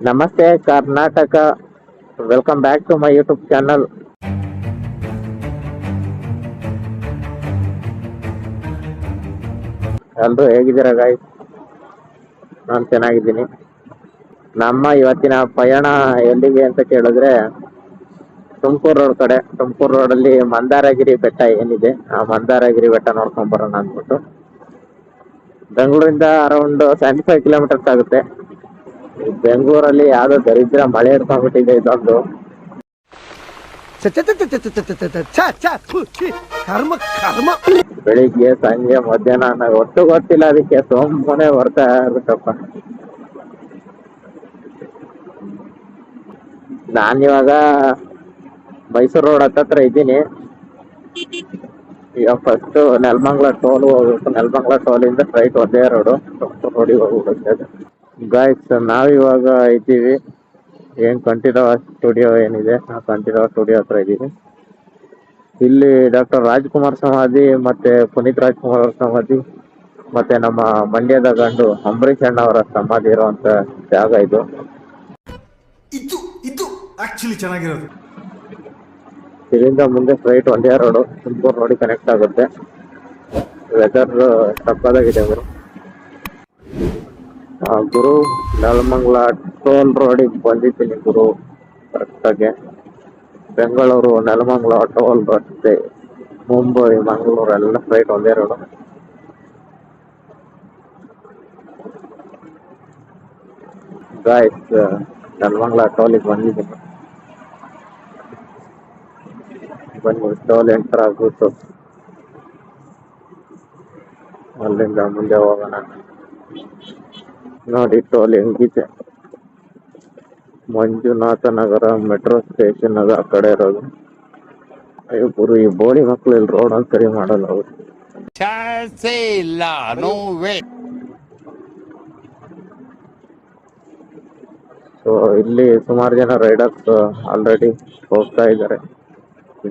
ನಮಸ್ತೆ Karnataka, welcome back to my YouTube channel. ಎಲ್ರು ಹೇಗಿದ್ದೀರಾ ಗಾಯ್ಸ್? ನಾನು ಚೆನ್ನಾಗಿದ್ದೀನಿ. ನಮ್ಮ ಇವತ್ತಿನ ಪಯಣ ಎಲ್ಲಿಗೆ ಅಂತ ಕೇಳಿದ್ರೆ ತುಮಕೂರು ರೋಡ್ ಕಡೆ. ತುಮಕೂರು ರೋಡಲ್ಲಿ ಮಂದಾರಗಿರಿ ಬೆಟ್ಟ ಏನಿದೆ, ಆ ಮಂದಾರಗಿರಿ ಬೆಟ್ಟ ನೋಡ್ಕೊಂಡ್ ಬರೋಣ ಅಂದ್ಬಿಟ್ಟು. ಬೆಂಗಳೂರಿಂದ ಅರೌಂಡ್ 75 ಕಿಲೋಮೀಟರ್ಸ್ ಆಗುತ್ತೆ. ಬೆಂಗಳೂರಲ್ಲಿ ಯಾವ್ದೋ ದರಿದ್ರ ಮಳೆ ಹಿಡ್ಕೊಂಡ್ಬಿಟ್ಟಿದೆ ಇದೊಂದು. ಬೆಳಿಗ್ಗೆ ಸಂಜೆ ಮಧ್ಯಾಹ್ನ ಒಟ್ಟು ಗೊತ್ತಿಲ್ಲ, ಅದಕ್ಕೆ ಸೋಮನೆ ಬರ್ತಾ ಇರುತ್ತಪ್ಪ. ನಾನಿವಾಗ ಮೈಸೂರು ರೋಡ್ ಹತ್ತತ್ರ ಇದ್ದೀನಿ. ಈಗ ಫಸ್ಟ್ ನೆಲಮಂಗಲ ಟೋಲ್ ಹೋಗ್ಬೇಕು. ನೆಲಮಂಗಲ ಟೋಲ್ ಇಂದ ಸ್ಟ್ರೈಟ್ ಒಂದೇ ರೋಡು, ತುಮಕೂರು ರೋಡಿಗೆ ಹೋಗ್ಬೇಕು. ಗಾಯ್ಸ್, ನಾವಿವಾಗ ಇದ್ದೀವಿ ಕಂಠೀರವ ಸ್ಟುಡಿಯೋ ಏನಿದೆ, ಆ ಕಂಠೀರವ ಸ್ಟುಡಿಯೋ ಹತ್ರ ಇದ್ದೀವಿ. ಇಲ್ಲಿ ಡಾಕ್ಟರ್ ರಾಜ್ಕುಮಾರ್ ಸಮಾಧಿ, ಮತ್ತೆ ಪುನೀತ್ ರಾಜ್ಕುಮಾರ್ ಅವರ ಸಮಾಧಿ, ಮತ್ತೆ ನಮ್ಮ ಮಂಡ್ಯದ ಗಂಡು ಅಂಬರೀಷ್ ಅಣ್ಣ ಅವರ ಸಮಾಧಿ ಇರುವಂತ ಜಾಗ ಇದು. ಇದು ಆಕ್ಚುಲಿ ಚೆನ್ನಾಗಿರೋದು. ಇದರಿಂದ ಮುಂದೆ ಸ್ಟ್ರೈಟ್ ಒಂದೇ ರೋಡು, ತುಮಕೂರು ರೋಡಿಗೆ ಕನೆಕ್ಟ್ ಆಗುತ್ತೆ. ವೆದರ್ ತಪ್ಪದಾಗಿದೆ ಗುರು. ಗುರು, ನೆಲಮಂಗಲ ಟೋಲ್ ರೋಡಿಗೆ ಬಂದಿದ್ದೀನಿ ಗುರು. ಕರೆಕ್ಟಾಗಿ ಬೆಂಗಳೂರು ನೆಲಮಂಗಲ ಟೋಲ್ ರಸ್ತೆ, ಮುಂಬೈ ಮಂಗಳೂರು ಎಲ್ಲ ಸ್ಟ್ರೈಟ್ ಒಂದೇ ರೋಡು. ಗಾಯ್ಸ್, ನೆಲಮಂಗಲ ಟೋಲಿಗೆ ಬಂದಿದ್ದೀನಿ. ಬನ್ನಿ, ಟೋಲ್ ಎಂಟರ್ ಆಗ್ಬಿಟ್ಟು ಅಲ್ಲಿಂದ ಮುಂದೆ ಹೋಗೋಣ. ನೋಡಿ ಟೋಲ್ ಹೆಂಗಿದೆ. ಮಂಜುನಾಥ ನಗರ ಮೆಟ್ರೋ ಸ್ಟೇಷನ್ ಅದು ಆ ಕಡೆ ಇರೋದು. ಅಯ್ಯೋ ಗುರು, ಈ ಬೋಳಿ ಮಕ್ಳು ಇಲ್ಲಿ ರೋಡ್ ಒಂದು ಸರಿ ಮಾಡಲ್ಲ ಅವರು. ಸೊ ಇಲ್ಲಿ ಸುಮಾರು ಜನ ರೈಡರ್ಸ್ ಆಲ್ರೆಡಿ ಹೋಗ್ತಾ ಇದ್ದಾರೆ.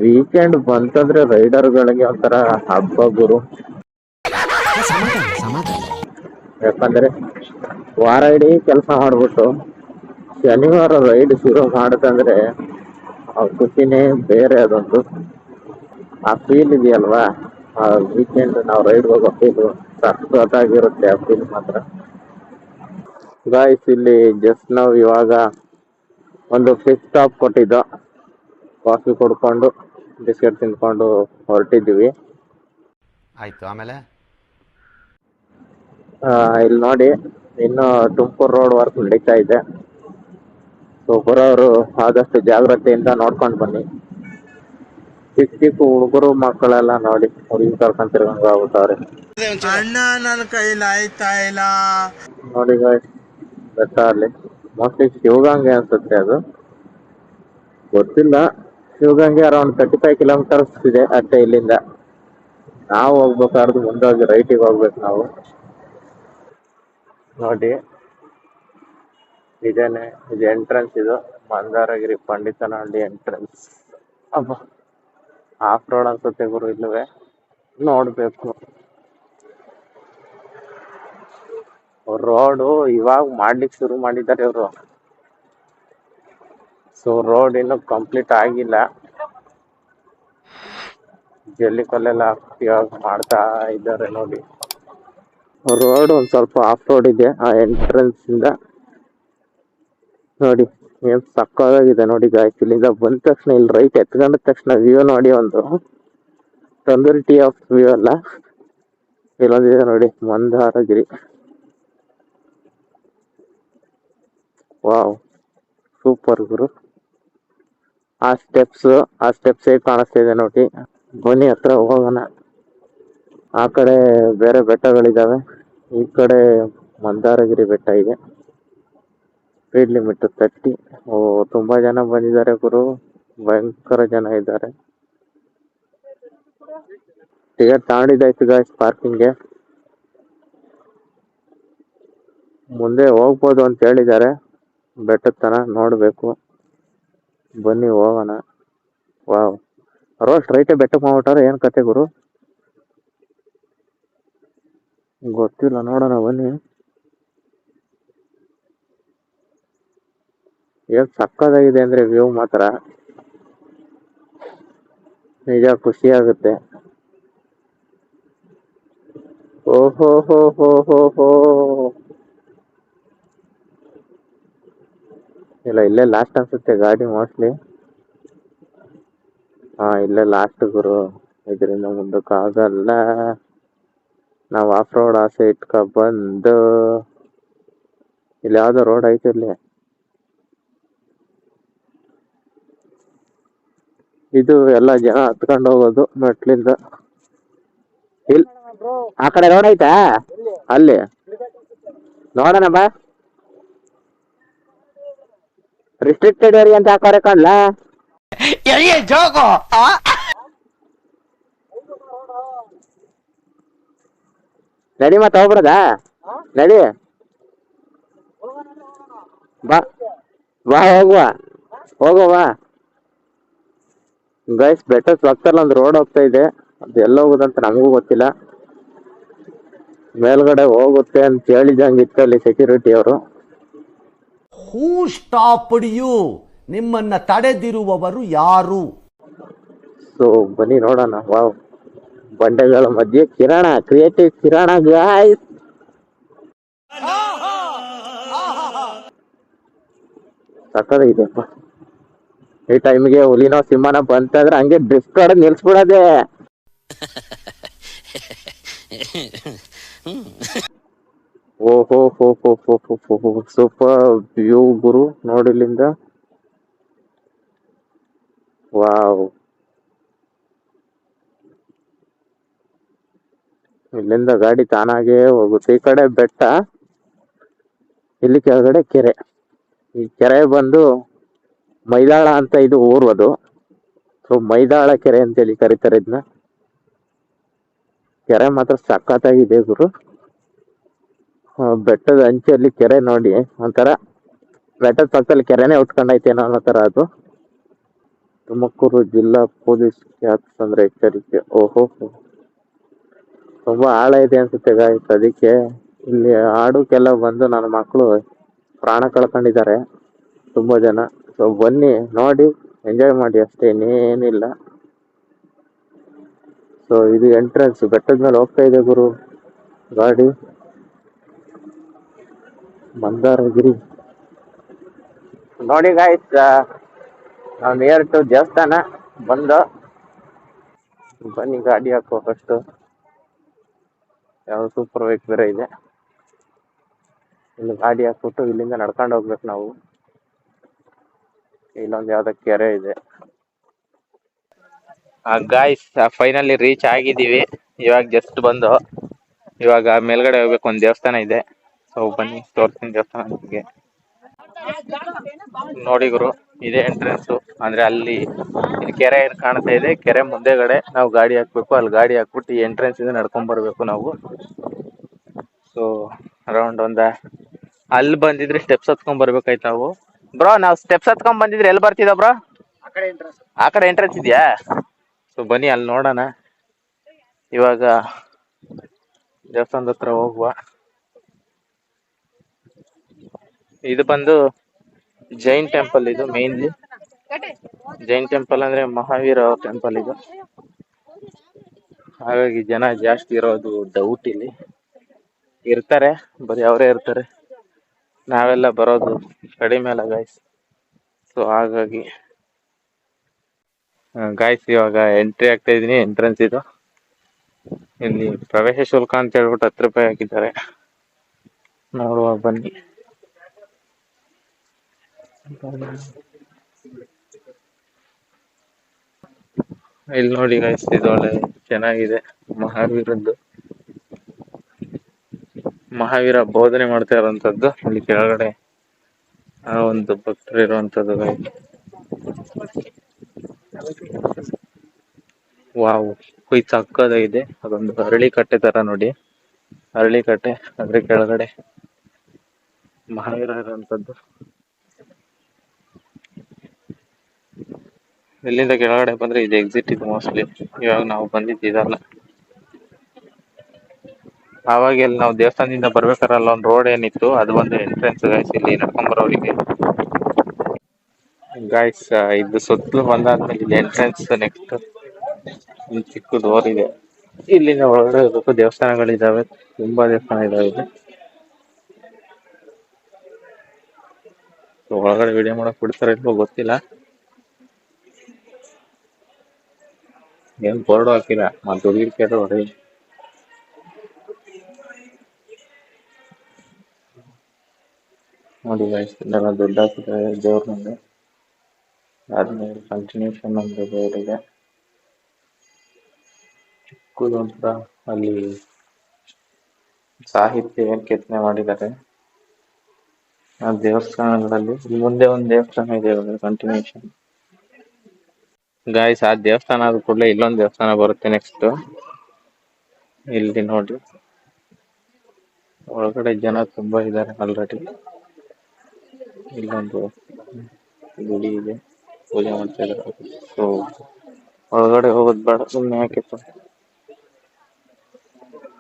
ವೀಕೆಂಡ್ ಬಂತಂದ್ರೆ ರೈಡರ್ಗಳಿಗೆ ಒಂಥರ ಹಬ್ಬ ಗುರು. ಯಾಕಂದ್ರೆ ವಾರ ಇಡೀ ಕೆಲಸ ಮಾಡ್ಬಿಟ್ಟು ಶನಿವಾರ ರೈಡ್ ಶುರು ಮಾಡುತ್ತಂದ್ರೆ ಆ ಖುಷಿನೇ ಬೇರೆ. ಅದೊಂದು ಆ ಫೀಲ್ ಇದೆಯಲ್ವಾ, ಆ ವೀಕೆಂಡ್ ನಾವು ರೈಡ್ ಹೋಗೋ ಫೀಲ್ ಸಖತ್ತಾಗಿರುತ್ತೆ. ಆ ಫೀಲ್ ಮಾತ್ರ. ಗಾಯ್ಸ್, ಇಲ್ಲಿ ಜಸ್ಟ್ ನಾವು ಇವಾಗ ಒಂದು ಫಿಕ್ಸ್ ಸ್ಟಾಪ್ ಕೊಟ್ಟಿದ್ದು, ಕಾಫಿ ಕುಡ್ಕೊಂಡು ಬಿಸ್ಕೆಟ್ ತಿನ್ಕೊಂಡು ಹೊರಟಿದ್ವಿ. ಆಯ್ತು, ಆಮೇಲೆ ಇಲ್ಲಿ ನೋಡಿ, ಇನ್ನು ತುಮಕೂರು ರೋಡ್ ವರ್ಕ್ ನಡೀತಾ ಇದೆ. ಸೊ ಬರೋರು ಆದಷ್ಟು ಜಾಗ್ರತೆಯಿಂದ ನೋಡ್ಕೊಂಡು ಬನ್ನಿ. ಚಿಕ್ಕ ಚಿಕ್ಕ ಹುಡುಗರು ಮಕ್ಕಳೆಲ್ಲ ನೋಡಿ ಹುಡುಗಿ ಕರ್ಕೊಂಡ್ ತಿರ್ಗಂಗ ಆಗ್ಬಿಟ್ಟವ್ರೆ. ಅಣ್ಣ, ನನ್ನ ಕೈಲಿ ಆಯ್ತಾ ಇಲ್ಲ. ನೋಡಿ ಗಾಯ್ಸ್, ಬೆಟ್ಟ ಅಲ್ಲಿ ಮೋಸ್ಟ್ಲಿ ಶಿವಗಂಗೆ ಅನ್ಸುತ್ತೆ, ಅದು ಗೊತ್ತಿಲ್ಲ. ಶಿವಗಂಗೆ ಅರೌಂಡ್ 35 ಕಿಲೋಮೀಟರ್ಸ್ ಇದೆ ಅಷ್ಟೇ ಇಲ್ಲಿಂದ. ನಾವು ಹೋಗ್ಬೇಕಾದ್ರೆ ಮುಂದೋಗಿ ರೈಟಿಗೆ ಹೋಗ್ಬೇಕು ನಾವು. ನೋಡಿ, ಇದೇನೆ ಇದು ಎಂಟ್ರೆನ್ಸ್. ಇದು ಮಂದಾರಗಿರಿ ಪಂಡಿತನಹಳ್ಳಿ ಎಂಟ್ರೆನ್ಸ್. ಅಬ್ಬ, ಆಫ್ ರೋಡ್ ಅನ್ಸುತ್ತೆ ಗುರು. ಇಲ್ಲವೇ ನೋಡ್ಬೇಕು. ರೋಡು ಇವಾಗ ಮಾಡ್ಲಿಕ್ಕೆ ಶುರು ಮಾಡಿದ್ದಾರೆ ಇವರು. ಸೊ ರೋಡ್ ಇನ್ನು ಕಂಪ್ಲೀಟ್ ಆಗಿಲ್ಲ. ಜಲ್ಲಿ ಕಲ್ಲೆಲ್ಲ ಇವಾಗ ಮಾಡ್ತಾ ಇದ್ದಾರೆ ನೋಡಿ. ರೋಡ್ ಒಂದ್ ಸ್ವಲ್ಪ ಆಫ್ ರೋಡ್ ಇದೆ ಆ ಎಂಟ್ರೆನ್ಸ್ ಇಂದ. ನೋಡಿ ಏನ್ ಸಕ್ಕದಾಗಿದೆ ನೋಡಿ ಗಾಯ್ಸ್. ಇಲ್ಲಿಂದ ಬಂದ ತಕ್ಷಣ ಇಲ್ಲಿ ರೈಟ್ ಎತ್ಕೊಂಡ ತಕ್ಷಣ ವ್ಯೂ ನೋಡಿ, ಒಂದು ತಂದೂರಿ ಟೀ ಆಫ್ ವ್ಯೂ ಅಲ್ಲ, ಇಲ್ಲೊಂದಿದೆ ನೋಡಿ ಮಂದಾರಗಿರಿ. ವಾವ್, ಸೂಪರ್ ಗುರು. ಆ ಸ್ಟೆಪ್ಸ್ ಹೇಗೆ ಕಾಣಿಸ್ತಾ ಇದೆ ನೋಡಿ. ಬನ್ನಿ ಹತ್ರ ಹೋಗೋಣ. ಆ ಕಡೆ ಬೇರೆ ಬೆಟ್ಟಗಳಿದಾವೆ, ಈ ಕಡೆ ಮಂದಾರಗಿರಿ ಬೆಟ್ಟ ಇದೆ. Speed limit 30. ತುಂಬಾ ಜನ ಬಂದಿದ್ದಾರೆ ಗುರು, ಭಯಂಕರ ಜನ ಇದ್ದಾರೆ. ಟಿಕೆಟ್ ತಗೊಂಡಿದ್ದಾಯ್ತು ಗಾಯ್ಸ್ ಪಾರ್ಕಿಂಗ್ಗೆ. ಮುಂದೆ ಹೋಗ್ಬೋದು ಅಂತ ಹೇಳಿದ್ದಾರೆ, ಬೆಟ್ಟದ ತನ ನೋಡ್ಬೇಕು. ಬನ್ನಿ ಹೋಗೋಣ. ವಾವ್, ರೋಡ್ ಸ್ಟ್ರೈಟೇ ಬೆಟ್ಟಕ್ಕೆ ಮಾಡ್ಬಿಟ್ಟಾರೆ. ಏನ್ ಕತೆ ಗುರು ಗೊತ್ತಿಲ್ಲ, ನೋಡೋಣ ಬನ್ನಿ. ಏನ್ ಸಕ್ಕತ್ತಾಗಿದೆ ಅಂದ್ರೆ ವ್ಯೂ ಮಾತ್ರ ನಿಜ ಖುಷಿ ಆಗುತ್ತೆ. ಓಹೋ ಹೋ ಹೋ ಹೋ ಹೋ. ಇಲ್ಲ ಇಲ್ಲೇ ಲಾಸ್ಟ್ ಅನ್ಸುತ್ತೆ ಗಾಡಿ ಮೋಸ್ಟ್ಲಿ. ಹಾ ಇಲ್ಲೇ ಲಾಸ್ಟ್ ಗುರು, ಇದರಿಂದ ಮುಂದಕ್ಕೆ ಆಗಲ್ಲ. ನಾವ್ ಆಫ್ ರೋಡ್ ಆಸೆ ಇಟ್ಕ ಬಂದು ಇಲ್ಲಿ ಯಾವ್ದೋ ರೋಡ್ ಐತೆ ಇಲ್ಲಿ. ಇದು ಎಲ್ಲ ಜನ ಹತ್ಕೊಂಡು ಹೋಗೋದು ಮೆಟ್ಲಿಂದ. ಇಲ್ ಆ ಕಡೆ ರೋಡ್ ಐತಾ ಅಲ್ಲಿ ನೋಡೋಣ ಬಾ. ರಿಸ್ಟ್ರಿಕ್ಟೆಡ್ ಏರಿಯಾ ಅಂತ ಹಾಕೋರೆ ಕಾಣ್ಲ. ನಡಿ ಮತ್ತೆ ಹೋಗ್ಬಿಡದಾ, ನಡಿ ಬಾ ಬಾ ಹೋಗುವ. ಗೈಸ್ ಬೆಟ್ಟದ ಪಕ್ಕದಲ್ಲಿ ಒಂದು ರೋಡ್ ಹೋಗ್ತಾ ಇದೆ, ಅದು ಎಲ್ಲ ಹೋಗುದಂತ ನಮಗೂ ಗೊತ್ತಿಲ್ಲ. ಮೇಲ್ಗಡೆ ಹೋಗುತ್ತೆ ಅಂತ ಹೇಳಿದಂಗಿತ್ತು ಅಲ್ಲಿ ಸೆಕ್ಯೂರಿಟಿ ಅವರು. ಹೂ ಸ್ಟಾಪ್ಡ್ ಯು? ನಿಮ್ಮನ್ನ ತಡೆದಿರುವವರು ಯಾರು? ಸೊ ಬನ್ನಿ ನೋಡೋಣ. ವಾವ್, ಬಂಡೆಗಳ ಮಧ್ಯೆ ಕಿರಣ, ಕ್ರಿಯೇಟಿವ್ ಕಿರಣ ಗಾಯ್ಸ್. ಸಕ್ಕತ್ತಾಗಿದೆಪ್ಪ. ಈ ಟೈಮ್ಗೆ ಹುಲಿನೋ ಸಿಂಹನ ಬಂತಂದ್ರೆ ಹಂಗೆ ಡ್ರಿಫ್ಟ್ ಹೊಡೆದ್ ನಿಲ್ಸ್ಬಿಡೋದೆ. ಓಹೋ ಹೋ ಹೋ ಹೋ ಹೋ ಹೋ, ಸೂಪರ್ ವ್ಯೂ ಗುರು, ನೋಡಿಲ್ಲಿಂದ. ವಾವ್, ಇಲ್ಲಿಂದ ಗಾಡಿ ತಾನಾಗೇ ಹೋಗುತ್ತೆ. ಈ ಕಡೆ ಬೆಟ್ಟ, ಇಲ್ಲಿ ಕೆಳಗಡೆ ಕೆರೆ. ಈ ಕೆರೆ ಬಂದು ಮೈದಾಳ ಅಂತ ಇದು ಊರು ಅದು. ಸೊ ಮೈದಾಳ ಕೆರೆ ಅಂತೇಳಿ ಕರೀತಾರೆ ಇದನ್ನ. ಕೆರೆ ಮಾತ್ರ ಸಖತ್ತಾಗಿದೆ ಗುರು. ಬೆಟ್ಟದ ಅಂಚಲ್ಲಿ ಕೆರೆ ನೋಡಿ, ಒಂಥರ ಬೆಟ್ಟದ ಪಕ್ಕದಲ್ಲಿ ಕೆರೆನೇ ಉಟ್ಕೊಂಡೈತೇನೋ ಅನ್ನೋ ತರ ಅದು. ತುಮಕೂರು ಜಿಲ್ಲಾ ಪೊಲೀಸ್ ಕ್ಯಾಪ್ ಅಂದ್ರೆ ಎಚ್ಚರಿಕೆ. ಓಹೋ, ತುಂಬಾ ಆಳ ಇದೆ ಅನ್ಸುತ್ತೆ ಗಾಯ್ಸ್. ಅದಕ್ಕೆ ಇಲ್ಲಿ ಆಡೋಕೆಲ್ಲ ಬಂದು ನನ್ನ ಮಕ್ಕಳು ಪ್ರಾಣ ಕಳ್ಕೊಂಡಿದ್ದಾರೆ ತುಂಬಾ ಜನ. ಸೊ ಬನ್ನಿ ನೋಡಿ ಎಂಜಾಯ್ ಮಾಡಿ ಅಷ್ಟೇ, ಇನ್ನೇನಿಲ್ಲ. ಸೊ ಇದು ಎಂಟ್ರೆನ್ಸ್, ಬೆಟ್ಟದ ಮೇಲೆ ಹೋಗ್ತಾ ಇದೆ ಗುರು ಗಾಡಿ. ಮಂದಾರಗಿರಿ ನೋಡಿ ಗಾಯ್ಸ್, ನಾವು ನಿಯರ್ ಟು ದೇವಸ್ಥಾನ ಬಂದು. ಬನ್ನಿ ಗಾಡಿ ಹಾಕೋ ಫಸ್ಟ್. ಯಾವ ಸೂಪರ್ ಬೈಕ್ ಬೇರೆ ಇದೆ. ಇಲ್ಲಿ ಗಾಡಿ ಹಾಕ್ಬಿಟ್ಟು ಇಲ್ಲಿಂದ ನಡ್ಕೊಂಡು ಹೋಗ್ಬೇಕು ನಾವು. ಇಲ್ಲೊಂದು ಯಾವ್ದೋ ಕೆರೆ ಇದೆ. ಗಾಯ್ಸ್ ಫೈನಲಿ ರೀಚ್ ಆಗಿದ್ದೀವಿ. ಇವಾಗ ಜಸ್ಟ್ ಬಂದು ಇವಾಗ ಮೇಲ್ಗಡೆ ಹೋಗ್ಬೇಕು, ಒಂದು ದೇವಸ್ಥಾನ ಇದೆ. ಸೊ ಬನ್ನಿ ತೋರಿಸ್ತೀನಿ ದೇವಸ್ಥಾನ ನಿಮಗೆ. ನೋಡಿ ಗುರು, ಇದೇ ಎಂಟ್ರೆನ್ಸ್. ಅಂದ್ರೆ ಅಲ್ಲಿ ಇಲ್ಲಿ ಕೆರೆ ಏನ್ ಕಾಣ್ತಾ ಇದೆ, ಕೆರೆ ಮುಂದೆಗಡೆ ನಾವು ಗಾಡಿ ಹಾಕ್ಬೇಕು. ಅಲ್ಲಿ ಗಾಡಿ ಹಾಕ್ಬಿಟ್ಟು ಈ ಎಂಟ್ರೆನ್ಸ್ ಇಂದ ನಡ್ಕೊಂಡ್ ಬರ್ಬೇಕು ನಾವು. ಸೊ ಅರೌಂಡ್ ಅಲ್ಲಿ ಬಂದಿದ್ರೆ ಸ್ಟೆಪ್ಸ್ ಹತ್ಕೊಂಡ್ ಬರ್ಬೇಕಾಯ್ತು ನಾವು. ಬ್ರೋ ನಾವು ಸ್ಟೆಪ್ಸ್ ಹತ್ಕೊಂಡ್ ಬಂದಿದ್ರೆ ಎಲ್ಲಿ ಬರ್ತಿದ ಬ್ರೋ? ಆ ಕಡೆ ಎಂಟ್ರೆನ್ಸ್ ಇದೆಯಾ? ಸೊ ಬನ್ನಿ ಅಲ್ಲಿ ನೋಡೋಣ. ಇವಾಗ ದೇವಸ್ಥಾನದ ಹತ್ರ ಹೋಗುವ. ಇದು ಬಂದು ಜೈನ್ ಟೆಂಪಲ್. ಇದು ಮೇನ್ಲಿ ಜೈನ್ ಟೆಂಪಲ್ ಅಂದ್ರೆ ಮಹಾವೀರ ಟೆಂಪಲ್ ಇದು. ಹಾಗಾಗಿ ಜನ ಜಾಸ್ತಿ ಇರೋದು ಡೌಟ್. ಇಲ್ಲಿ ಇರ್ತಾರೆ, ಬರೀ ಅವರೇ ಇರ್ತಾರೆ. ನಾವೆಲ್ಲ ಬರೋದು ಕಡಿಮೆ ಅಲ್ಲ ಗಾಯ್ಸ್. ಸೊ ಹಾಗಾಗಿ ಗಾಯ್ಸ್ ಇವಾಗ ಎಂಟ್ರಿ ಆಗ್ತಾ ಇದೀನಿ. ಎಂಟ್ರೆನ್ಸ್ ಇದು. ಇಲ್ಲಿ ಪ್ರವೇಶ ಶುಲ್ಕ ಅಂತ ಹೇಳ್ಬಿಟ್ಟು 10 ರೂಪಾಯಿ ಹಾಕಿದ್ದಾರೆ. ನೋಡುವ ಬನ್ನಿ. ಇಲ್ಲಿ ನೋಡಿ ಗಾಯ್ಸ್, ಇದು ಒಳ್ಳೆ ಚೆನ್ನಾಗಿದೆ. ಮಹಾವೀರ ಬೋಧನೆ ಮಾಡ್ತಾ ಇರುವಂತದ್ದು. ಇಲ್ಲಿ ಕೆಳಗಡೆ ಒಂದು ಭಕ್ತರು ಇರುವಂತದ್ದು ಗಾಯ್ಸ್. ವಾವ್, ಕುಯ್ ಸಕ್ಕದಾಗಿದೆ. ಅದೊಂದು ಅರಳಿ ಕಟ್ಟೆ ತರ ನೋಡಿ, ಅರಳಿ ಕಟ್ಟೆ. ಅದ್ರ ಕೆಳಗಡೆ ಮಹಾವೀರ ಇರುವಂತದ್ದು. ಇಲ್ಲಿಂದ ಕೆಳಗಡೆ ಬಂದ್ರೆ ಇದು ಎಕ್ಸಿಟ್. ಇದು ಮೋಸ್ಟ್ಲಿ ಇವಾಗ ನಾವು ಬಂದಿದ್ದಲ್ಲ. ಆವಾಗ ಇಲ್ಲಿ ನಾವು ದೇವಸ್ಥಾನದಿಂದ ಬರ್ಬೇಕಾರಲ್ಲ ಒಂದು ರೋಡ್ ಏನಿತ್ತು, ಅದು ಒಂದು ಎಂಟ್ರೆನ್ಸ್ ಗಾಯ್ಸ್ ಇಲ್ಲಿ ನಡ್ಕೊಂಡ್ ಬರೋರಿಗೆ. ಗಾಯ್ಸ್ ಇದು ಸುತ್ತಲೂ ಬಂದಾದ್ಮೇಲೆ ಇಲ್ಲಿ ಎಂಟ್ರೆನ್ಸ್ ನೆಕ್ಸ್ಟ್ ಒಂದು ಚಿಕ್ಕ ಡೋರ್ ಇದೆ. ಇಲ್ಲಿಂದ ಒಳಗಡೆ ಹೋಗ್ಬೇಕು. ದೇವಸ್ಥಾನಗಳಿದಾವೆ, ತುಂಬಾ ದೇವಸ್ಥಾನ ಇದಾವೆ ಇಲ್ಲಿ. ಒಳಗಡೆ ವಿಡಿಯೋ ಮಾಡಕ್ ಬಿಡ್ತಾರ ಇಲ್ವೋ ಗೊತ್ತಿಲ್ಲ. ಏನ್ ಬೋರ್ಡ್ ಹಾಕಿಲ್ಲ, ಮತ್ತೆ ಹುಡುಗಿರ್ ಕೇಳ್ರೆ ಹೊಡಿ. ನೋಡಿ ಗೈಸ್, ಇಲ್ಲೆಲ್ಲ ದುಡ್ಡು ಹಾಕಿದ್ದಾರೆ ದೇವ್ರ ಮುಂದೆ. ಆದ್ಮೇಲೆ ಕಂಟಿನ್ಯೂಷನ್ ಒಂದು ಬೋರ್ಡ್ ಇದೆ ಚಿಕ್ಕದು ಅಂತ. ಅಲ್ಲಿ ಸಾಹಿತ್ಯ ಏನ್ ಕೆತ್ತನೆ ಮಾಡಿದ್ದಾರೆ ಆ ದೇವಸ್ಥಾನಗಳಲ್ಲಿ. ಇಲ್ಲಿ ಮುಂದೆ ಒಂದು ದೇವಸ್ಥಾನ ಇದೆ ಕಂಟಿನ್ಯೂಷನ್. ಗಾಯ್ಸ್, ಆ ದೇವಸ್ಥಾನ ಆದ ಕೂಡಲೇ ಇಲ್ಲೊಂದು ದೇವಸ್ಥಾನ ಬರುತ್ತೆ ನೆಕ್ಸ್ಟ್. ಇಲ್ಲಿ ನೋಡಿ, ಒಳಗಡೆ ಜನ ತುಂಬಾ ಇದ್ದಾರೆ ಆಲ್ರೆಡಿ. ಇಲ್ಲೊಂದು ಗುಡಿ ಇದೆ, ಪೂಜೆ ಮಾಡ್ತಾ ಇದ್ದಾರೆ. ಸೊ ಒಳಗಡೆ ಹೋಗೋದ್ ಬೇಡ, ಸುಮ್ಮನೆ ಯಾಕಿತ್ತು.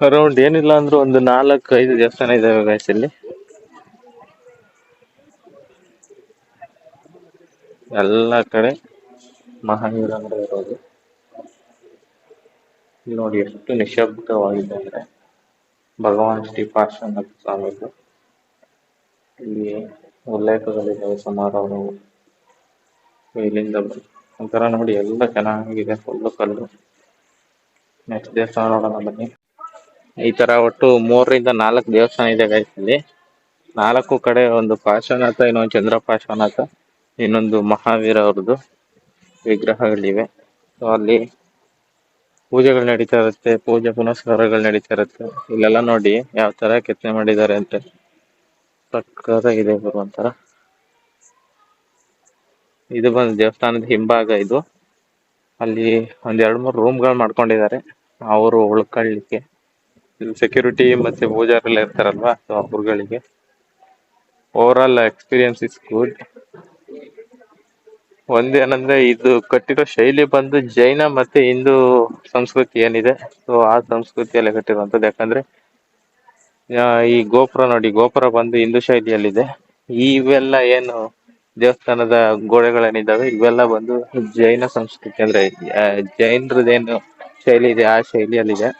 ಅರೌಂಡ್ ಏನಿಲ್ಲ ಅಂದ್ರೂ ಒಂದು 4-5 ದೇವಸ್ಥಾನ ಇದಾವೆ ಗಾಯ್ಸ್ ಇಲ್ಲಿ. ಎಲ್ಲ ಕಡೆ ಮಹಾವೀರ ಅಂದ್ರೆ ಇರೋದು. ಇಲ್ಲಿ ನೋಡಿ ಎಷ್ಟು ನಿಶಬ್ದವಾಗಿದೆ ಅಂದ್ರೆ, ಭಗವಾನ್ ಶ್ರೀ ಪಾರ್ಶ್ವನಾಥ ಸ್ವಾಮಿದು. ಇಲ್ಲಿ ಉಲ್ಲೇಖಗಳಿದ್ದಾವೆ ಸುಮಾರು. ಇಲ್ಲಿಂದ ಒಂಥರ ನೋಡಿ ಎಲ್ಲ ಚೆನ್ನಾಗಿದೆ, ಫುಲ್ಲು ಕಲ್ಲು. ನೆಕ್ಸ್ಟ್ ದೇವಸ್ಥಾನ ನೋಡೋಣ ಬನ್ನಿ. ಈ ತರ ಒಟ್ಟು 3-4 ದೇವಸ್ಥಾನ ಇದೆ ಗೈಸ್ ಇಲ್ಲಿ. 4 ಕಡೆ ಒಂದು ಪಾರ್ಶ್ವನಾಥ, ಇನ್ನೊಂದು ಚಂದ್ರ ಪಾರ್ಶ್ವನಾಥ, ಇನ್ನೊಂದು ಮಹಾವೀರ ಅವ್ರದ್ದು ವಿಗ್ರಹಗಳಿವೆ. ಸೊ ಅಲ್ಲಿ ಪೂಜೆಗಳು ನಡೀತಾ ಇರುತ್ತೆ, ಪೂಜೆ ಪುನಸ್ಕಾರಗಳು ನಡೀತಾ ಇರುತ್ತೆ. ಇಲ್ಲೆಲ್ಲ ನೋಡಿ ಯಾವ ತರ ಕೆತ್ತನೆ ಮಾಡಿದ್ದಾರೆ ಅಂತ, ಸಕ್ಕತ್ತಾಗಿದೆ ಒಂಥರ. ಇದು ಬಂದು ದೇವಸ್ಥಾನದ ಹಿಂಭಾಗ ಇದು. ಅಲ್ಲಿ 1-2-3 ರೂಮ್ಗಳು ಮಾಡ್ಕೊಂಡಿದ್ದಾರೆ ಅವರು ಉಳ್ಕೊಳ್ಳಿಕ್ಕೆ. ಸೆಕ್ಯೂರಿಟಿ ಮತ್ತೆ ಪೂಜಾರೆಲ್ಲ ಇರ್ತಾರಲ್ವಾ, ಸೊ ಅವ್ರಗಳಿಗೆ. Overall experience is good. ಒಂದೇನಂದ್ರೆ ಇದು ಕಟ್ಟಿರೋ ಶೈಲಿ ಬಂದು ಜೈನ ಮತ್ತೆ ಹಿಂದೂ ಸಂಸ್ಕೃತಿ ಏನಿದೆ, ಸೊ ಆ ಸಂಸ್ಕೃತಿಯಲ್ಲೇ ಕಟ್ಟಿರುವಂತದ್ದು. ಯಾಕಂದ್ರೆ ಈ ಗೋಪುರ ನೋಡಿ, ಗೋಪುರ ಬಂದು ಹಿಂದೂ ಶೈಲಿಯಲ್ಲಿದೆ. ಇವೆಲ್ಲ ಏನು ದೇವಸ್ಥಾನದ ಗೋಡೆಗಳೇನಿದಾವೆ ಇವೆಲ್ಲ ಬಂದು ಜೈನ ಸಂಸ್ಕೃತಿ, ಅಂದ್ರೆ ಜೈನರದೇನು ಶೈಲಿ ಇದೆ ಆ ಶೈಲಿಯಲ್ಲಿದೆ.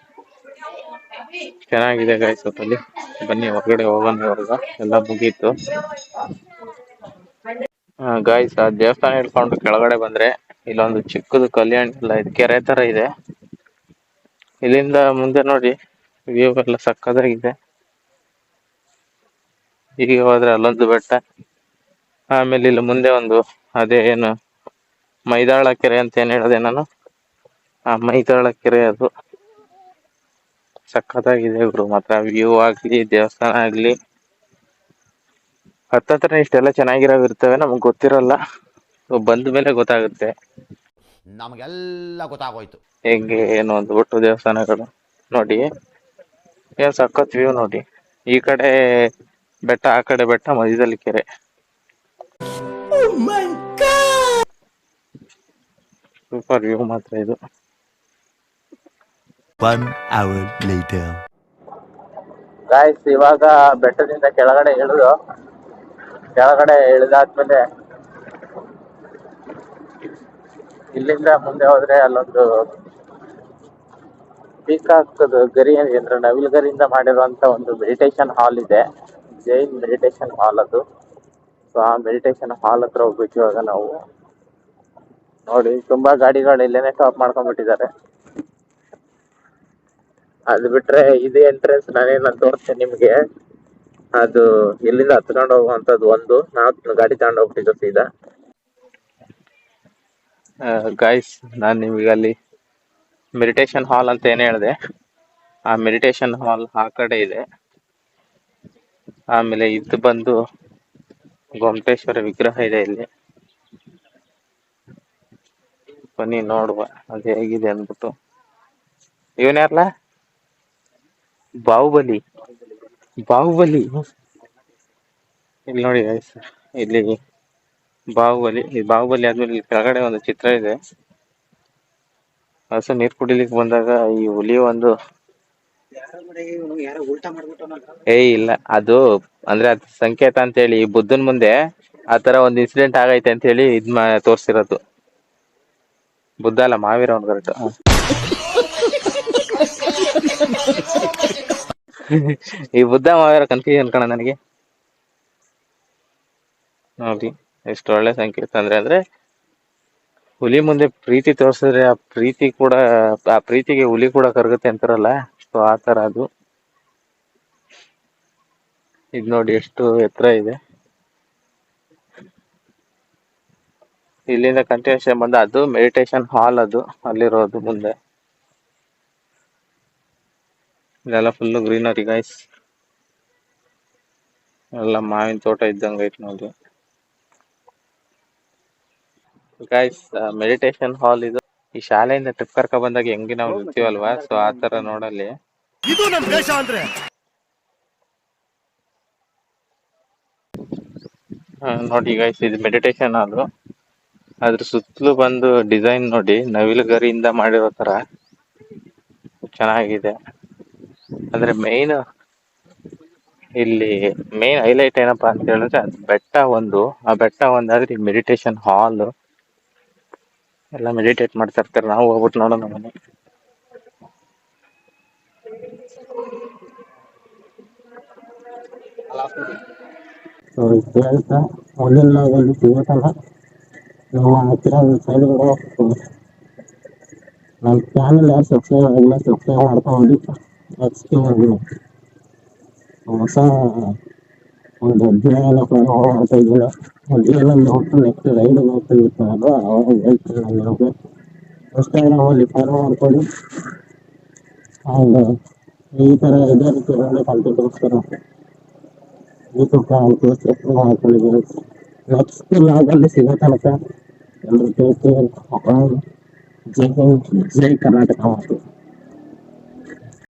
ಚೆನ್ನಾಗಿದೆ ಗಾಯ್ಸ್. ಅಲ್ಲಿ ಬನ್ನಿ ಹೊರಗಡೆ ಹೋಗೋಣ. ಇವಾಗ ಎಲ್ಲ ಮುಗೀತು ಗಾಯ್ಸ್. ಆ ದೇವಸ್ಥಾನ ಹಿಡ್ಕೊಂಡು ಕೆಳಗಡೆ ಬಂದ್ರೆ ಇಲ್ಲೊಂದು ಚಿಕ್ಕದು ಕಲ್ಯಾಣಿ ಎಲ್ಲ ಇದೆ, ಕೆರೆ ತರ ಇದೆ. ಇಲ್ಲಿಂದ ಮುಂದೆ ನೋಡಿ ವ್ಯೂ ಎಲ್ಲ ಸಕ್ಕದಾಗಿದೆ. ಈಗ ಹೋದ್ರೆ ಅಲ್ಲೊಂದು ಬೆಟ್ಟ, ಆಮೇಲೆ ಇಲ್ಲಿ ಮುಂದೆ ಒಂದು ಅದೇ ಏನು ಮೈದಾಳ ಕೆರೆ ಅಂತ ಏನ್ ಹೇಳಿದೆ ನಾನು, ಆ ಮೈದಾಳ ಕೆರೆ ಅದು. ಸಕ್ಕತ್ತಾಗಿದೆ ಇವ್ರು ಮಾತ್ರ, ವ್ಯೂ ಆಗ್ಲಿ ದೇವಸ್ಥಾನ ಆಗ್ಲಿ. ಹತ್ತತ್ರ ಇಷ್ಟೆಲ್ಲ ಚೆನ್ನಾಗಿರೋವ್ ಇರ್ತವೆ, ನಮಗ್ ಗೊತ್ತಿರಲ್ಲ. ಬಂದ ಮೇಲೆ ಗೊತ್ತಾಗುತ್ತೆ ನಮಗೆಲ್ಲ ಗೊತ್ತಾಗೋಯ್ತು ಹೆಂಗೆ ಏನು ಅಂದ್ಬಿಟ್ಟು. ದೇವಸ್ಥಾನಗಳು ನೋಡಿ ಏನ್ ಸಖತ್ ವ್ಯೂ ನೋಡಿ. ಈ ಕಡೆ ಬೆಟ್ಟ, ಆ ಕಡೆ ಬೆಟ್ಟ, ಮಧ್ಯದಲ್ಲಿ ಕೆರೆ. ಸೂಪರ್ ವ್ಯೂ ಮಾತ್ರ ಇದು. 1 hour later. ಗಾಯ್ಸ್, ಇವಾಗ ಬೆಟ್ಟದಿಂದ ಕೆಳಗಡೆ ಇಳಿದಾದ್ಮೇಲೆ ಇಲ್ಲಿಂದ ಮುಂದೆ ಹೋದ್ರೆ ಅಲ್ಲೊಂದು ಪೀಕಾಕ್ದು ಗರಿ ಅಂದ್ರೆ ನವಿಲು ಗರಿಯಿಂದ ಮಾಡಿರುವಂತ ಒಂದು ಮೆಡಿಟೇಷನ್ ಹಾಲ್ ಇದೆ, ಜೈನ್ ಮೆಡಿಟೇಷನ್ ಹಾಲ್ ಅದು. ಸೊ ಆ ಮೆಡಿಟೇಷನ್ ಹಾಲ್ ಹತ್ರ ಹೋಗ್ಬೇಕು ಇವಾಗ ನಾವು. ನೋಡಿ ತುಂಬಾ ಗಾಡಿಗಳು ಇಲ್ಲೇನೆ ಸ್ಟಾಪ್ ಮಾಡ್ಕೊಂಡ್ಬಿಟ್ಟಿದ್ದಾರೆ. ಅದು ಬಿಟ್ರೆ ಇದು ಎಂಟ್ರೆನ್ಸ್ ನಾನೇನ ತೋರಿಸ್ತೇನೆ ನಿಮ್ಗೆ. ಅದು ಇಲ್ಲಿಂದ ಹತ್ಕೊಂಡು ಹೋಗುವಂತದ್ದು ಒಂದು. ನಾವು ಗಾಡಿ ತಗೊಂಡು ಹೋಗ್ತಿದ್ದೋ ಸೀದಾ. ಗಾಯ್ಸ್, ನಾನು ನಿಮಗೆ ಅಲ್ಲಿ ಮೆಡಿಟೇಷನ್ ಹಾಲ್ ಅಂತ ಏನ್ ಹೇಳಿದೆ, ಆ ಮೆಡಿಟೇಷನ್ ಹಾಲ್ ಆ ಕಡೆ ಇದೆ. ಆಮೇಲೆ ಇದು ಬಂದು ಗೊಮ್ಮಟೇಶ್ವರ ವಿಗ್ರಹ ಇದೆ ಇಲ್ಲಿ. ಬನ್ನಿ ನೋಡುವ ಅದು ಹೇಗಿದೆ ಅಂದ್ಬಿಟ್ಟು. ಇವನ್ಯಾರಲ್ಲ, ಬಾಹುಬಲಿ. ಇಲ್ಲಿ ನೋಡಿ ಗೈಸ್, ಇಲ್ಲಿ ಬಾಹುಬಲಿ ಆದ್ಮೇಲೆ ಇಲ್ಲಿ ಕೆಳಗಡೆ ಒಂದು ಚಿತ್ರ ಇದೆ. ಹಸು ನೀರ್ ಕುಡಿಲಿಕ್ಕೆ ಬಂದಾಗ ಈ ಹುಲಿ ಒಂದು ಇಲ್ಲ, ಅದು ಅಂದ್ರೆ ಅದ್ ಸಂಕೇತ ಅಂತ ಹೇಳಿ ಬುದ್ಧನ್ ಮುಂದೆ ಆ ತರ ಒಂದು ಇನ್ಸಿಡೆಂಟ್ ಆಗೈತೆ ಅಂತ ಹೇಳಿ ತೋರ್ಸಿರೋದು. ಬುದ್ಧ ಅಲ್ಲ, ಮಾವೀರ ಅವ್ನು ಕರೆಕ್ಟ್. ಈ ಬುದ್ಧ ಮಾವೀರ ಕನ್ಫ್ಯೂಷನ್ ಕಣ ನನಗೆ. ನೋಡಿ ಎಷ್ಟು ಒಳ್ಳೆ ಸಂಕೇತ ಅಂದ್ರೆ ಹುಲಿ ಮುಂದೆ ಪ್ರೀತಿ ತೋರ್ಸಿದ್ರೆ ಆ ಪ್ರೀತಿಗೆ ಹುಲಿ ಕೂಡ ಕರಗುತ್ತೆ ಅಂತಾರಲ್ಲ, ಸೊ ಆ ತರ ಅದು. ಇದ್ ನೋಡಿ ಎಷ್ಟು ಎತ್ತರ ಇದೆ. ಇಲ್ಲಿಂದ ಕಂಟಿನ್ಯೂಷನ್ ಬಂದ ಅದು ಮೆಡಿಟೇಷನ್ ಹಾಲ್, ಅದು ಅಲ್ಲಿರೋದು ಮುಂದೆ. ಇದೆಲ್ಲ ಫುಲ್ ಗ್ರೀನರಿ ಗೈಸ್, ಎಲ್ಲ ಮಾವಿನ ತೋಟ ಇದ್ದಂಗೆ ಐತೆ ನೋಡಿ ಗೈಸ್. ಮೆಡಿಟೇಷನ್ ಹಾಲ್ ಇದು. ಈ ಶಾಲೆಯಿಂದ ಟ್ರಿಪ್ ಕರ್ಕ ಬಂದಾಗ ಹೆಂಗೆ ನಾವು ಇರ್ತೀವಲ್ವಾ, ಸೊ ಆ ತರ ನೋಡಲ್ಲಿ. ಇದು ನಮ್ ದೇಶ ಅಂದ್ರೆ. ನೋಡಿ ಗೈಸ್, ಇದು ಮೆಡಿಟೇಷನ್ ಹಾಲ್. ಅದ್ರ ಸುತ್ತಲೂ ಬಂದು ಡಿಸೈನ್ ನೋಡಿ, ನವಿಲುಗರಿಯಿಂದ ಮಾಡಿರೋ ತರ ಚೆನ್ನಾಗಿದೆ. ಅಂದ್ರೆ ಇಲ್ಲಿ ಮೇನ್ ಹೈಲೈಟ್ ಏನಪ್ಪಾ ಅಂತ ಹೇಳಿದ್ರೆ ಅದು ಆ ಬೆಟ್ಟ ಒಂದಾದ್ರೆ ಈ ಮೆಡಿಟೇಷನ್ ಹಾಲ್. ಎಲ್ಲ ಮೆಡಿಟೇಟ್ ಮಾಡ್ತಾ ಇರ್ತಾರೆ. ನಾವು ಹೋಗ್ಬಿಟ್ಟು ನೋಡೋಣ ಮನೆ. ಮೊದಲನೇ ಸಿಗುತ್ತಲ್ಲ, ನಮ್ಮ ಹತ್ತಿರ ನಮ್ಮ ಚಾನಲ್ ಯಾರು ಸಬ್ಸ್ಕ್ರೈಬ್ ಆಗಿಲ್ಲ, ಸಬ್ಸ್ಕ್ರೈಬ್ ಮಾಡ್ಕೊಂಡು ನೆಕ್ಸ್ಟ್ ಹೊಸ ಒಂದು ಅಧ್ಯಾಯ ಮಾಡ್ತಾ ಇದ್ದೀನಿ. ಅಧ್ಯಾಯ ನೋಡ್ತು ನೆಕ್ಸ್ಟ್ ರೈಡ್ ನೋಡ್ತಿರ್ತಾರಲ್ಲ, ಅವಾಗ ಹೇಳ್ತೀನಿ ನಮಗೆ ಇನ್ಸ್ಟಾಗ್ರಾಮಲ್ಲಿ ಫಾಲೋ ಮಾಡ್ಕೊಂಡು. ಆ್ಯಂಡ್ ಈ ಥರ ಇದೇ ರೀತಿ ಒಳ್ಳೆ ಕಂಟೆಂಟ್ಗೋಸ್ಕರ ಯೂಟ್ಯೂಬ್ ಚಾನಲ್ ಸಬ್ಸ್ಕ್ರೈಬ್ ಮಾಡ್ಕೊಂಡಿದ್ದೀನಿ. ನೆಕ್ಸ್ಟ್ ಲಾಗಲ್ಲಿ ಸಿಗೋ ತನಕ ಎಲ್ಲರೂ ಜೈ ಹಿಂದ್, ಜೈ ಕರ್ನಾಟಕ.